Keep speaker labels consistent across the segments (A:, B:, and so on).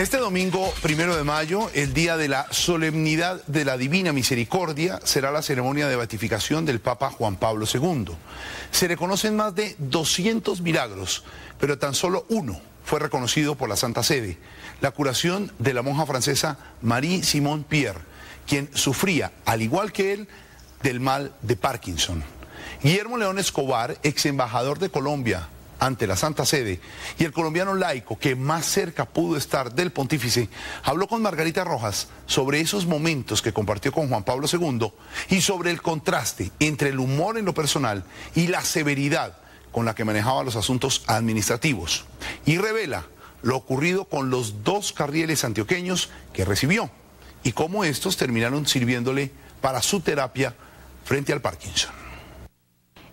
A: Este domingo, 1 de mayo, el día de la solemnidad de la Divina Misericordia, será la ceremonia de beatificación del Papa Juan Pablo II. Se reconocen más de 200 milagros, pero tan solo uno fue reconocido por la Santa Sede: la curación de la monja francesa Marie-Simone Pierre, quien sufría, al igual que él, del mal de Parkinson. Guillermo León Escobar, ex embajador de Colombia ante la Santa Sede, y el colombiano laico que más cerca pudo estar del pontífice, habló con Margarita Rojas sobre esos momentos que compartió con Juan Pablo II y sobre el contraste entre el humor en lo personal y la severidad con la que manejaba los asuntos administrativos. Y revela lo ocurrido con los 2 carrieles antioqueños que recibió y cómo estos terminaron sirviéndole para su terapia frente al Parkinson.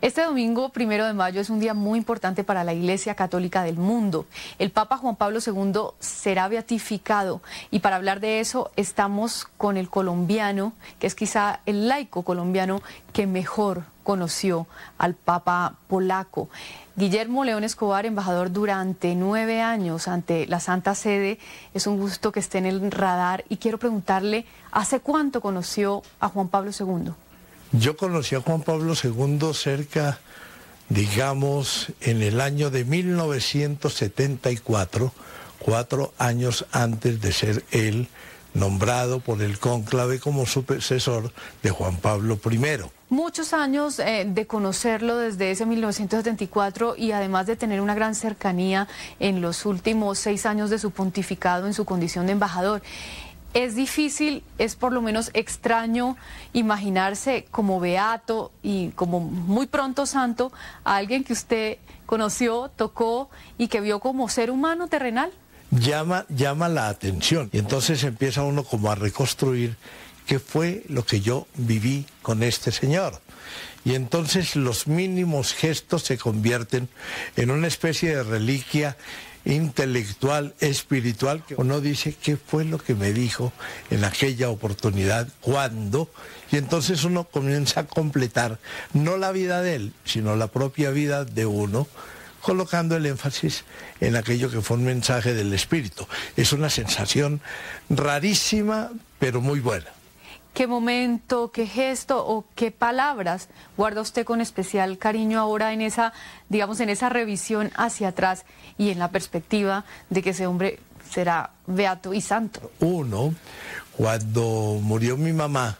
B: Este domingo, 1 de mayo, es un día muy importante para la Iglesia Católica del mundo. El Papa Juan Pablo II será beatificado, y para hablar de eso estamos con el colombiano, que es quizá el laico colombiano que mejor conoció al Papa polaco. Guillermo León Escobar, embajador durante 9 años ante la Santa Sede. Es un gusto que esté en el radar y quiero preguntarle, ¿hace cuánto conoció a Juan Pablo II?
C: Yo conocí a Juan Pablo II cerca, digamos, en el año de 1974, 4 años antes de ser él nombrado por el cónclave como sucesor de Juan Pablo I.
B: Muchos años de conocerlo desde ese 1974 y además de tener una gran cercanía en los últimos 6 años de su pontificado en su condición de embajador. Es difícil, es por lo menos extraño imaginarse como beato y como muy pronto santo a alguien que usted conoció, tocó y que vio como ser humano terrenal.
C: Llama la atención y entonces empieza uno como a reconstruir qué fue lo que yo viví con este señor. Y entonces los mínimos gestos se convierten en una especie de reliquia intelectual, espiritual, que uno dice qué fue lo que me dijo en aquella oportunidad, cuándo, y entonces uno comienza a completar no la vida de él, sino la propia vida de uno, colocando el énfasis en aquello que fue un mensaje del espíritu. Es una sensación rarísima, pero muy buena.
B: ¿Qué momento, qué gesto o qué palabras guarda usted con especial cariño ahora en esa, digamos, en esa revisión hacia atrás y en la perspectiva de que ese hombre será beato y santo?
C: Uno, cuando murió mi mamá,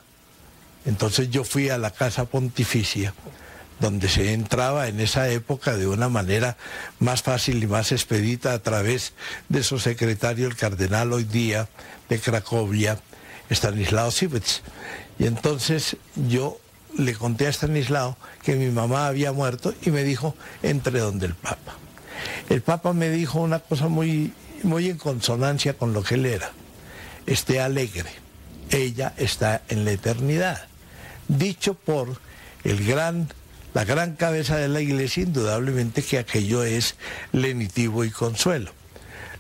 C: entonces yo fui a la casa pontificia, donde se entraba en esa época de una manera más fácil y más expedita a través de su secretario, el cardenal hoy día de Cracovia, Stanislao Sivets. Y entonces yo le conté a Stanislao que mi mamá había muerto y me dijo, entre donde el Papa. El Papa me dijo una cosa muy en consonancia con lo que él era: esté alegre, ella está en la eternidad. Dicho por la gran cabeza de la Iglesia, indudablemente que aquello es lenitivo y consuelo.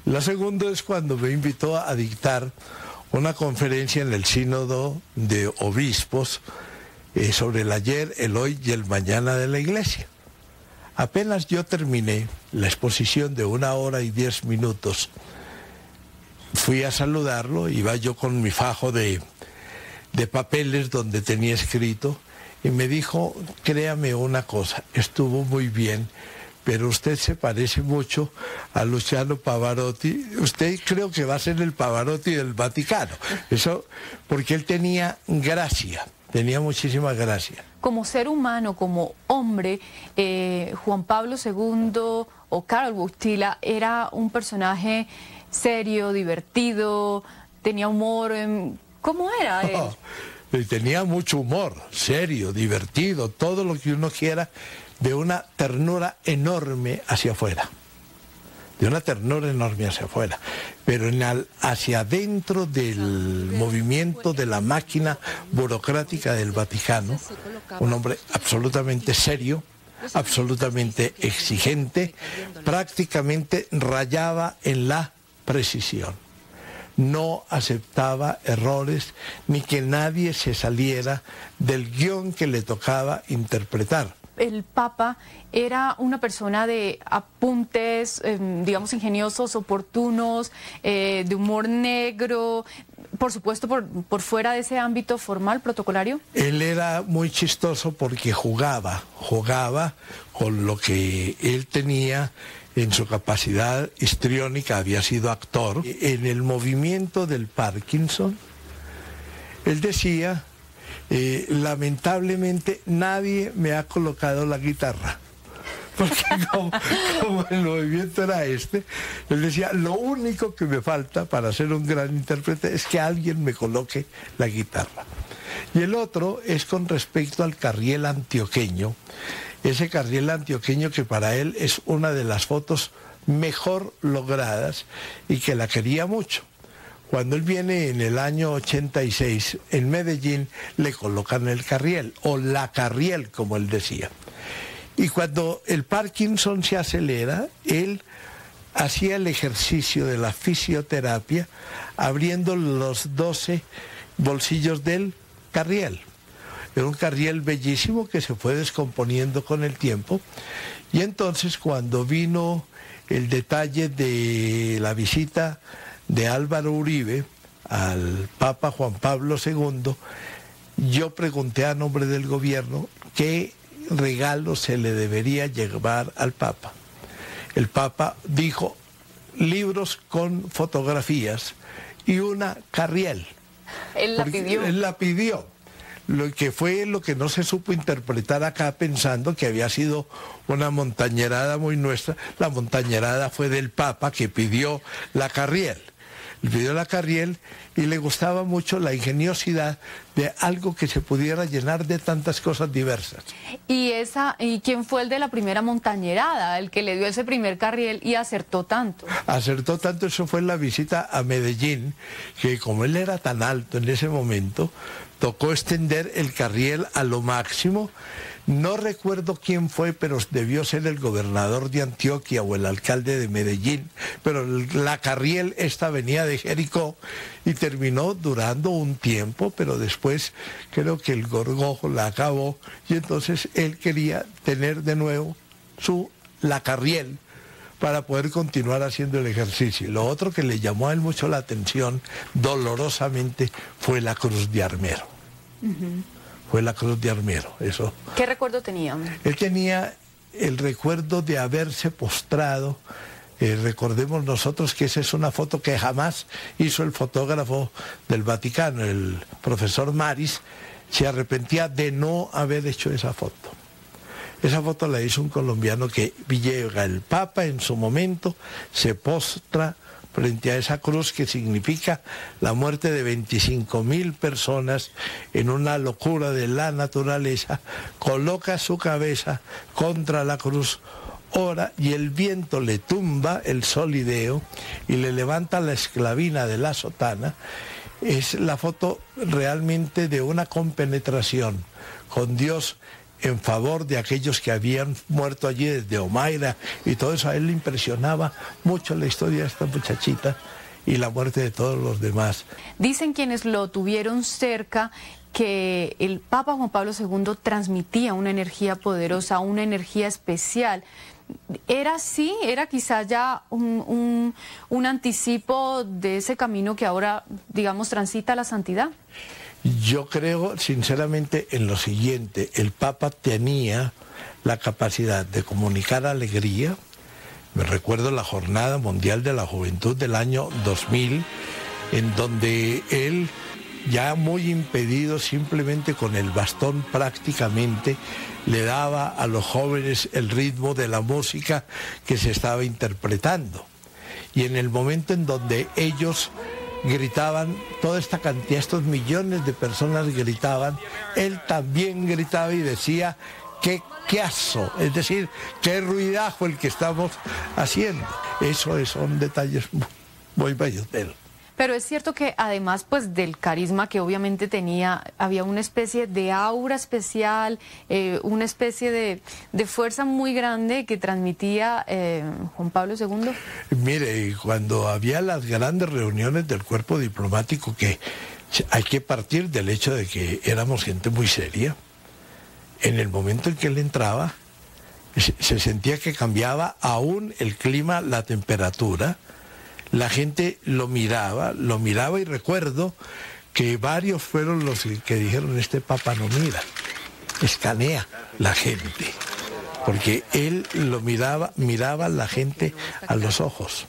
C: La segunda es cuando me invitó a dictar una conferencia en el Sínodo de Obispos sobre el ayer, el hoy y el mañana de la Iglesia. Apenas yo terminé la exposición de 1 hora y 10 minutos, fui a saludarlo, iba yo con mi fajo de papeles donde tenía escrito, y me dijo, créame una cosa, estuvo muy bien, pero usted se parece mucho a Luciano Pavarotti. Usted creo que va a ser el Pavarotti del Vaticano. Eso porque él tenía gracia, tenía muchísima gracia.
B: Como ser humano, como hombre, Juan Pablo II o Karol Wojtyła era un personaje serio, divertido, tenía humor. ¿Cómo era él?
C: Tenía mucho humor, serio, divertido, todo lo que uno quiera, de una ternura enorme hacia afuera, pero hacia adentro del movimiento de la máquina burocrática del Vaticano, un hombre absolutamente serio, absolutamente exigente, prácticamente rayaba en la precisión. No aceptaba errores ni que nadie se saliera del guión que le tocaba interpretar.
B: el Papa era una persona de apuntes, digamos, ingeniosos, oportunos, de humor negro, por supuesto, por fuera de ese ámbito formal, protocolario?
C: Él era muy chistoso porque jugaba con lo que él tenía en su capacidad histriónica, había sido actor. En el movimiento del Parkinson, él decía, lamentablemente nadie me ha colocado la guitarra. Porque como el movimiento era este, él decía, lo único que me falta para ser un gran intérprete es que alguien me coloque la guitarra. Y el otro es con respecto al carriel antioqueño, ese carriel antioqueño que para él es una de las fotos mejor logradas y que la quería mucho. Cuando él viene en el año 86, en Medellín, le colocan el carriel, o la carriel, como él decía. Y cuando el Parkinson se acelera, él hacía el ejercicio de la fisioterapia abriendo los 12 bolsillos del carriel. Era un carriel bellísimo que se fue descomponiendo con el tiempo. Y entonces cuando vino el detalle de la visita de Álvaro Uribe al Papa Juan Pablo II, yo pregunté a nombre del gobierno qué regalo se le debería llevar al Papa. El Papa dijo libros con fotografías y una carriel.
B: Él la pidió.
C: Él la pidió. Lo que fue lo que no se supo interpretar acá, pensando que había sido una montañerada muy nuestra. La montañerada fue del Papa, que pidió la carriel. Le pidió la carriel y le gustaba mucho la ingeniosidad de algo que se pudiera llenar de tantas cosas diversas.
B: ¿Y quién fue el de la primera montañerada, el que le dio ese primer carriel y acertó tanto?
C: Acertó tanto, eso fue en la visita a Medellín, que como él era tan alto en ese momento, tocó extender el carriel a lo máximo. No recuerdo quién fue, pero debió ser el gobernador de Antioquia o el alcalde de Medellín, pero la carriel esta venía de Jericó y terminó durando un tiempo, pero después creo que el gorgojo la acabó y entonces él quería tener de nuevo la carriel para poder continuar haciendo el ejercicio. Lo otro que le llamó a él mucho la atención, dolorosamente, fue la cruz de armero. Fue la cruz de armero, eso.
B: ¿Qué recuerdo tenía?
C: Él tenía el recuerdo de haberse postrado. Recordemos nosotros que esa es una foto que jamás hizo el fotógrafo del Vaticano, el profesor Maris. Se arrepentía de no haber hecho esa foto. Esa foto la hizo un colombiano que llega el Papa en su momento, se postra frente a esa cruz que significa la muerte de 25.000 personas en una locura de la naturaleza, coloca su cabeza contra la cruz, ora y el viento le tumba el solideo y le levanta la esclavina de la sotana. Es la foto realmente de una compenetración con Dios en favor de aquellos que habían muerto allí desde Omaira y todo eso. A él le impresionaba mucho la historia de esta muchachita y la muerte de todos los demás.
B: Dicen quienes lo tuvieron cerca que el Papa Juan Pablo II transmitía una energía poderosa, una energía especial. ¿Era así? ¿Era quizá ya un anticipo de ese camino que ahora, digamos, transita la santidad?
C: Yo creo sinceramente en lo siguiente: el Papa tenía la capacidad de comunicar alegría. Me recuerdo la Jornada Mundial de la Juventud del año 2000, en donde él, ya muy impedido, simplemente con el bastón prácticamente, le daba a los jóvenes el ritmo de la música que se estaba interpretando. Y en el momento en donde ellos gritaban, toda esta cantidad, estos millones de personas gritaban, él también gritaba y decía, qué queazo, es decir, qué ruidajo el que estamos haciendo. Eso son detalles muy bellos de él.
B: Pero es cierto que además pues del carisma que obviamente tenía, había una especie de aura especial, una especie de fuerza muy grande que transmitía Juan Pablo II.
C: Mire, cuando había las grandes reuniones del cuerpo diplomático, que hay que partir del hecho de que éramos gente muy seria, en el momento en que él entraba, se sentía que cambiaba aún el clima, la temperatura. La gente lo miraba y recuerdo que varios fueron los que dijeron, este Papa no mira, escanea la gente, porque él lo miraba a la gente a los ojos.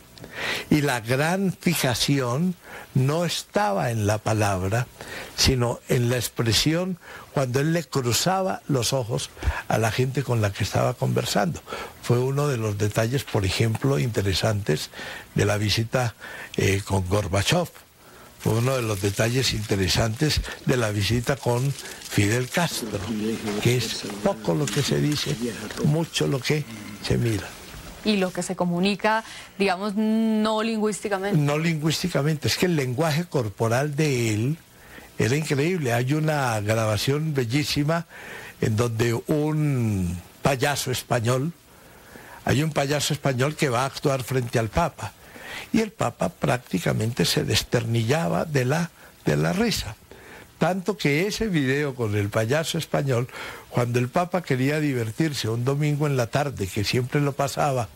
C: Y la gran fijación no estaba en la palabra, sino en la expresión cuando él le cruzaba los ojos a la gente con la que estaba conversando. Fue uno de los detalles, por ejemplo, interesantes de la visita con Gorbachov. Fue uno de los detalles interesantes de la visita con Fidel Castro, que es poco lo que se dice, mucho lo que se mira.
B: Y lo que se comunica, digamos, no lingüísticamente.
C: No lingüísticamente, es que el lenguaje corporal de él era increíble. Hay una grabación bellísima en donde un payaso español que va a actuar frente al Papa. Y el Papa prácticamente se desternillaba de la risa. Tanto que ese video con el payaso español, cuando el Papa quería divertirse un domingo en la tarde, que siempre lo pasaba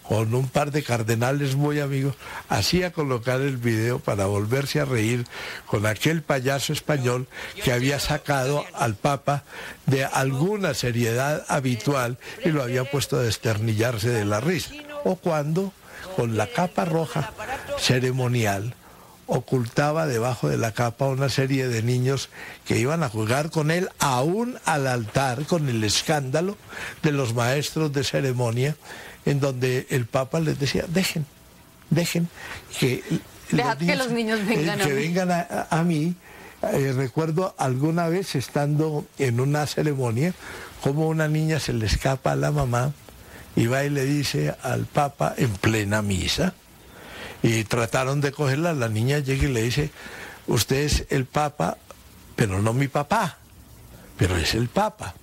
C: con un par de cardenales muy amigos, hacía colocar el video para volverse a reír con aquel payaso español que había sacado al Papa de alguna seriedad habitual y lo había puesto a desternillarse de la risa. O cuando, con la capa roja ceremonial, ocultaba debajo de la capa una serie de niños que iban a jugar con él aún al altar, con el escándalo de los maestros de ceremonia, en donde el Papa les decía, dejen que
B: los niños vengan
C: a mí. Recuerdo alguna vez estando en una ceremonia, como una niña se le escapa a la mamá y va y le dice al Papa en plena misa, y trataron de cogerla, la niña llega y le dice, usted es el Papa, pero no mi papá, pero es el Papa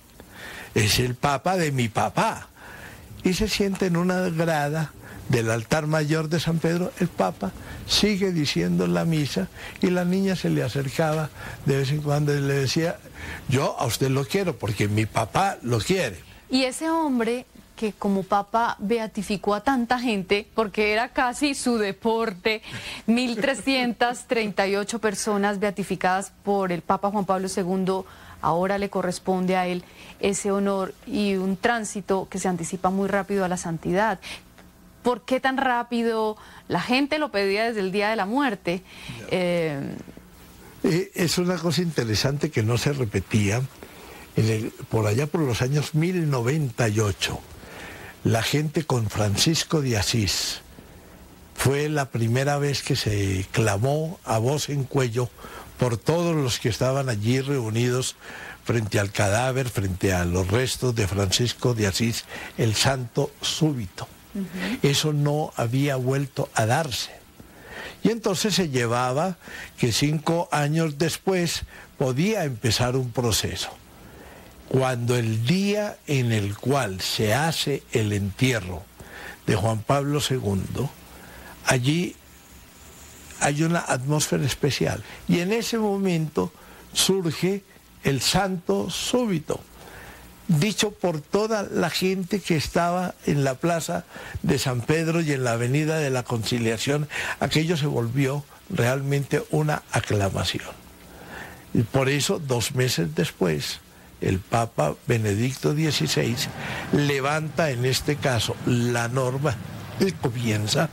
C: de mi papá. Y se siente en una grada del altar mayor de San Pedro, el Papa sigue diciendo la misa y la niña se le acercaba de vez en cuando y le decía, yo a usted lo quiero porque mi papá lo quiere.
B: Y ese hombre que como Papa beatificó a tanta gente, porque era casi su deporte, 1.338 personas beatificadas por el Papa Juan Pablo II, ahora le corresponde a él ese honor y un tránsito que se anticipa muy rápido a la santidad. ¿Por qué tan rápido? La gente lo pedía desde el día de la muerte.
C: Es una cosa interesante que no se repetía. Por allá por los años 1098, la gente con Francisco de Asís fue la primera vez que se clamó a voz en cuello por todos los que estaban allí reunidos frente al cadáver, frente a los restos de Francisco de Asís, el santo súbito. Eso no había vuelto a darse. Y entonces se llevaba que 5 años después podía empezar un proceso. Cuando el día en el cual se hace el entierro de Juan Pablo II, allí hay una atmósfera especial. Y en ese momento surge el santo súbito, dicho por toda la gente que estaba en la plaza de San Pedro y en la avenida de la Conciliación. Aquello se volvió realmente una aclamación. Y por eso, 2 meses después, el Papa Benedicto XVI levanta en este caso la norma y comienza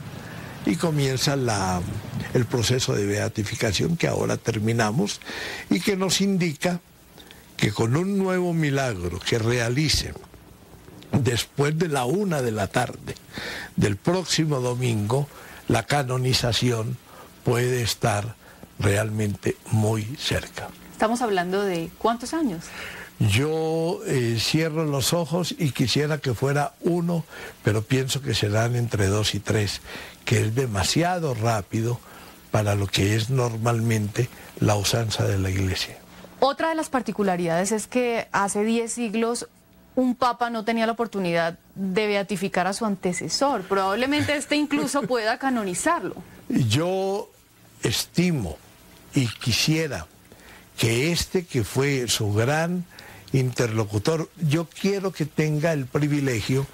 C: el proceso de beatificación que ahora terminamos y que nos indica que con un nuevo milagro que realice después de la 1 de la tarde del próximo domingo, la canonización puede estar realmente muy cerca.
B: Estamos hablando de ¿cuántos años?
C: Yo cierro los ojos y quisiera que fuera 1, pero pienso que serán entre 2 y 3, que es demasiado rápido para lo que es normalmente la usanza de la Iglesia.
B: Otra de las particularidades es que hace 10 siglos un papa no tenía la oportunidad de beatificar a su antecesor. Probablemente este incluso pueda canonizarlo.
C: Yo estimo y quisiera que que fue su gran interlocutor. Yo quiero que tenga el privilegio,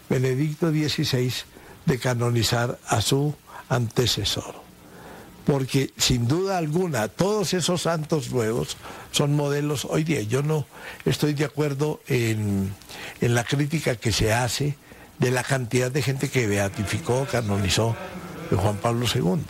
C: Benedicto XVI, de canonizar a su antecesor. Porque sin duda alguna, todos esos santos nuevos son modelos hoy día. Yo no estoy de acuerdo en la crítica que se hace de la cantidad de gente que beatificó, canonizó de Juan Pablo II,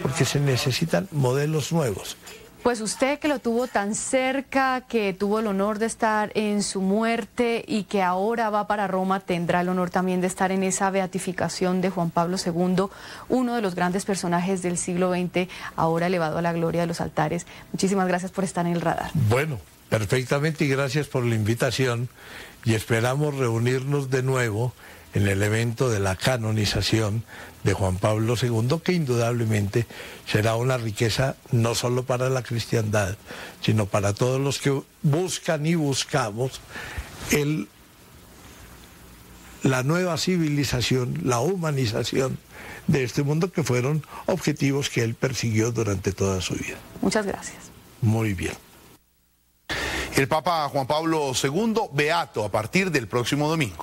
C: porque se necesitan modelos nuevos.
B: Pues usted, que lo tuvo tan cerca, que tuvo el honor de estar en su muerte y que ahora va para Roma, tendrá el honor también de estar en esa beatificación de Juan Pablo II, uno de los grandes personajes del siglo XX, ahora elevado a la gloria de los altares. Muchísimas gracias por estar en el radar.
C: Bueno, perfectamente, y gracias por la invitación, y esperamos reunirnos de nuevo en el evento de la canonización de Juan Pablo II, que indudablemente será una riqueza no solo para la cristiandad, sino para todos los que buscan y buscamos la nueva civilización, la humanización de este mundo, que fueron objetivos que él persiguió durante toda su vida.
B: Muchas gracias.
C: Muy bien.
A: El Papa Juan Pablo II, beato a partir del próximo domingo.